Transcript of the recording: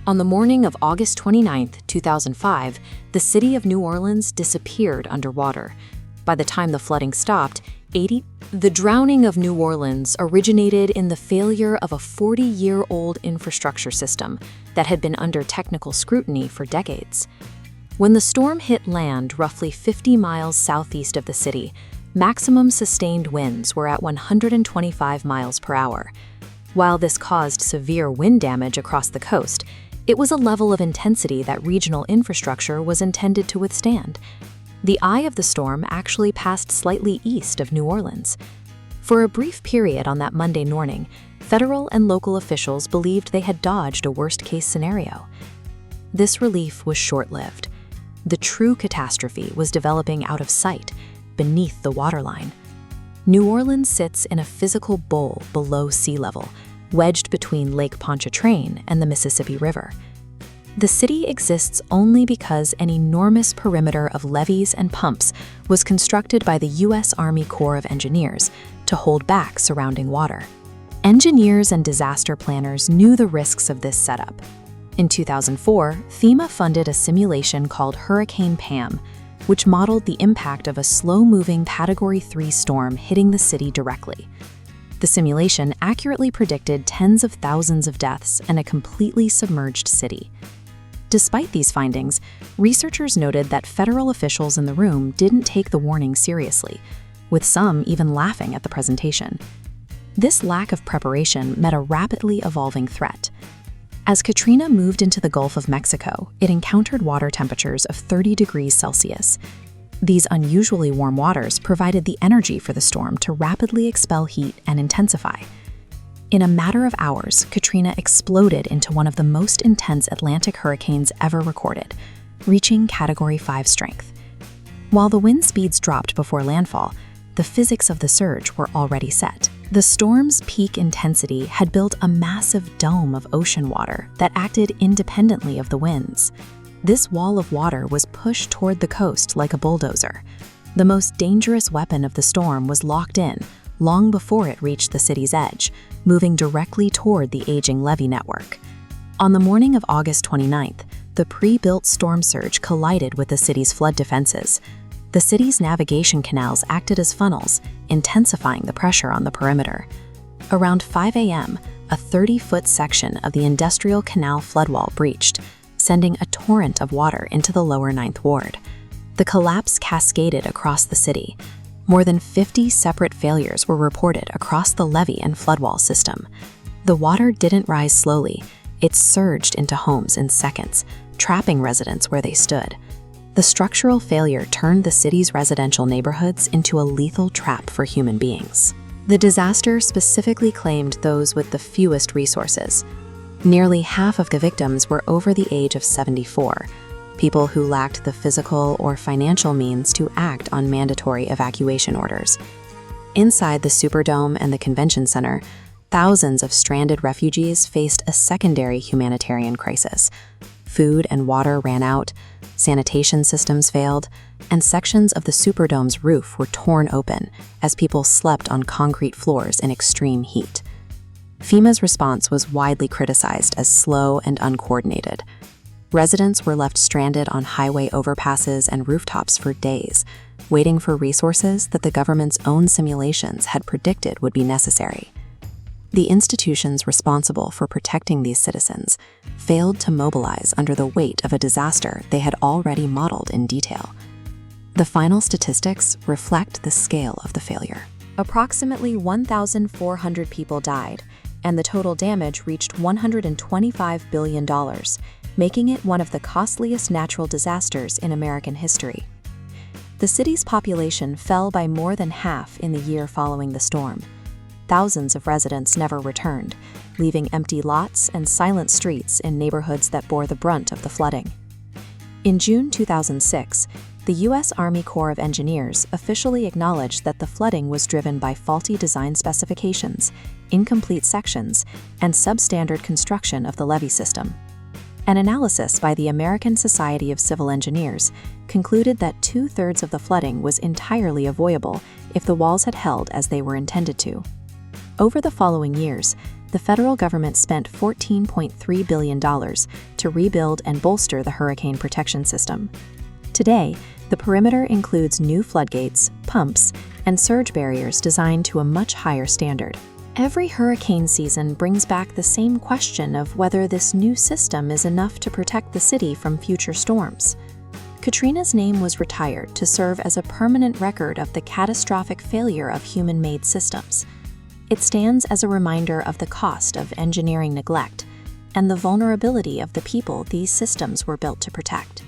On the morning of August 29, 2005, the city of New Orleans disappeared underwater. By the time the flooding stopped, The drowning of New Orleans originated in the failure of a 40-year-old infrastructure system that had been under technical scrutiny for decades. When the storm hit land roughly 50 miles southeast of the city, maximum sustained winds were at 125 miles per hour. While this caused severe wind damage across the coast, it was a level of intensity that regional infrastructure was intended to withstand. The eye of the storm actually passed slightly east of New Orleans. For a brief period on that Monday morning, federal and local officials believed they had dodged a worst-case scenario. This relief was short-lived. The true catastrophe was developing out of sight, beneath the waterline. New Orleans sits in a physical bowl below sea level, wedged between Lake Pontchartrain and the Mississippi River. The city exists only because an enormous perimeter of levees and pumps was constructed by the U.S. Army Corps of Engineers to hold back surrounding water. Engineers and disaster planners knew the risks of this setup. In 2004, FEMA funded a simulation called Hurricane Pam, which modeled the impact of a slow-moving Category 3 storm hitting the city directly. The simulation accurately predicted tens of thousands of deaths and a completely submerged city. Despite these findings, researchers noted that federal officials in the room didn't take the warning seriously, with some even laughing at the presentation. This lack of preparation met a rapidly evolving threat. As Katrina moved into the Gulf of Mexico, it encountered water temperatures of 30 degrees Celsius. These unusually warm waters provided the energy for the storm to rapidly expel heat and intensify. In a matter of hours, Katrina exploded into one of the most intense Atlantic hurricanes ever recorded, reaching Category 5 strength. While the wind speeds dropped before landfall, the physics of the surge were already set. The storm's peak intensity had built a massive dome of ocean water that acted independently of the winds. This wall of water was pushed toward the coast like a bulldozer. The most dangerous weapon of the storm was locked in long before it reached the city's edge, moving directly toward the aging levee network. On the morning of August 29th, the pre-built storm surge collided with the city's flood defenses. The city's navigation canals acted as funnels, intensifying the pressure on the perimeter. Around 5 a.m., a 30-foot section of the Industrial Canal floodwall breached, sending a torrent of water into the lower Ninth Ward. The collapse cascaded across the city. More than 50 separate failures were reported across the levee and floodwall system. The water didn't rise slowly, it surged into homes in seconds, trapping residents where they stood. The structural failure turned the city's residential neighborhoods into a lethal trap for human beings. The disaster specifically claimed those with the fewest resources. Nearly half of the victims were over the age of 74, people who lacked the physical or financial means to act on mandatory evacuation orders. Inside the Superdome and the Convention Center, thousands of stranded refugees faced a secondary humanitarian crisis. Food and water ran out, sanitation systems failed, and sections of the Superdome's roof were torn open as people slept on concrete floors in extreme heat. FEMA's response was widely criticized as slow and uncoordinated. Residents were left stranded on highway overpasses and rooftops for days, waiting for resources that the government's own simulations had predicted would be necessary. The institutions responsible for protecting these citizens failed to mobilize under the weight of a disaster they had already modeled in detail. The final statistics reflect the scale of the failure. Approximately 1,400 people died, and the total damage reached $125 billion, making it one of the costliest natural disasters in American history. The city's population fell by more than half in the year following the storm. Thousands of residents never returned, leaving empty lots and silent streets in neighborhoods that bore the brunt of the flooding. In June 2006, the U.S. Army Corps of Engineers officially acknowledged that the flooding was driven by faulty design specifications, incomplete sections, and substandard construction of the levee system. An analysis by the American Society of Civil Engineers concluded that 2/3 of the flooding was entirely avoidable if the walls had held as they were intended to. Over the following years, the federal government spent $14.3 billion to rebuild and bolster the hurricane protection system. Today, the perimeter includes new floodgates, pumps, and surge barriers designed to a much higher standard. Every hurricane season brings back the same question of whether this new system is enough to protect the city from future storms. Katrina's name was retired to serve as a permanent record of the catastrophic failure of human-made systems. It stands as a reminder of the cost of engineering neglect and the vulnerability of the people these systems were built to protect.